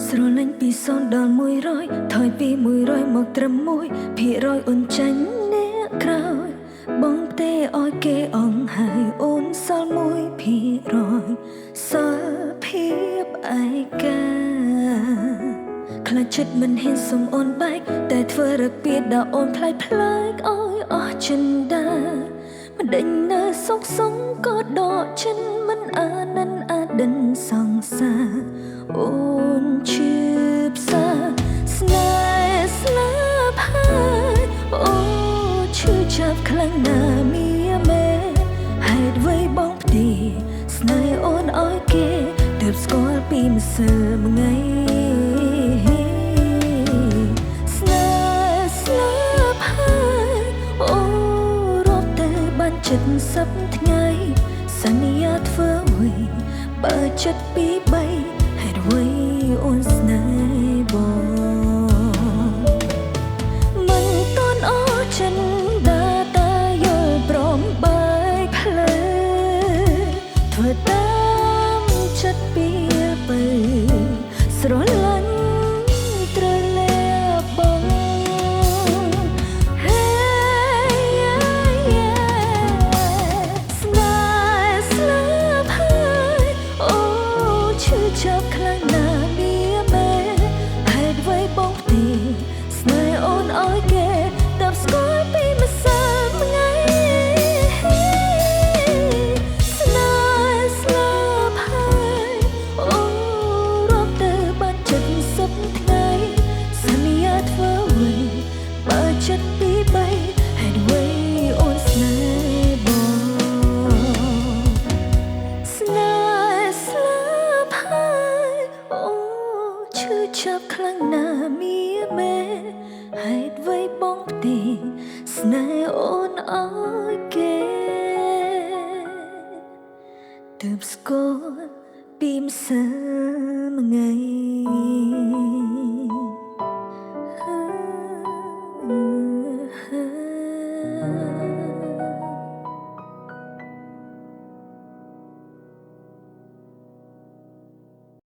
ស្រឡាញ់ពី0ដល់100ថយពី100មកត្រឹម1%អូនចាញ់អ្នកក្រោយបងផ្ទេឲ្យគេអង្ហើយអូនសល់1%សល់ភាពឯកាខ្លាចចិត្តមិនហ៊ានសុំអូនបែកតែធ្វើរបៀបដល់អូនផ្លែកឲ្យអស់ចិនដាមិនដេញនៅសុកសុំក៏ដកចិនមិនអានិនអាដិនសង្សារអូនឈឺផ្សាស្នេហ៍ស្លាប់ហើយអូឈឺចាប់ខ្លាំងណាស់មីមេហេតុអ្វីបងផ្ទេស្នេហ៍អូនឲ្យគេទើបស្គាល់ពីម្សិលមួយថ្ងៃស្នេហ៍ស្លាប់ហើយអូរាប់ទៅបាន70ថ្ងៃសន្យាធ្វើអ្វីបើចិត្តពី3ហេតុអ្វីអូនស្នេហ៍បងមិនតន់អស់ចិនដាតាយល់ព្រមបែកផ្លូវធ្វើតាមចិត្តពីទៅស្រឡាញ់ត្រលែបងហេស្នេហ៍ស្លាប់ហើយអូឈឺចាប់ខ្លាំងណាស់មីមេហេតុអ្វីបងទីស្នេហ៍អូនឲ្យគេទើបស្គាល់ពីម្សិលថ្ងៃស្នេហ៍ស្លាប់ហើយអូរាប់ទៅបាន70ថ្ងៃសន្យាធ្វើអ្វីបើចិត្តពី3ហេតុអ្វីអូនស្នេហ៍បងស្នេហ៍ស្លាប់ហើយអូឈឺចាប់ខ្លាំងណាស់មីមេហេតុអ្វីបងផ្ទេស្នេហ៍អូនឲ្យគេទើបស្គាល់ពីម្សិលមួយថ្ងៃ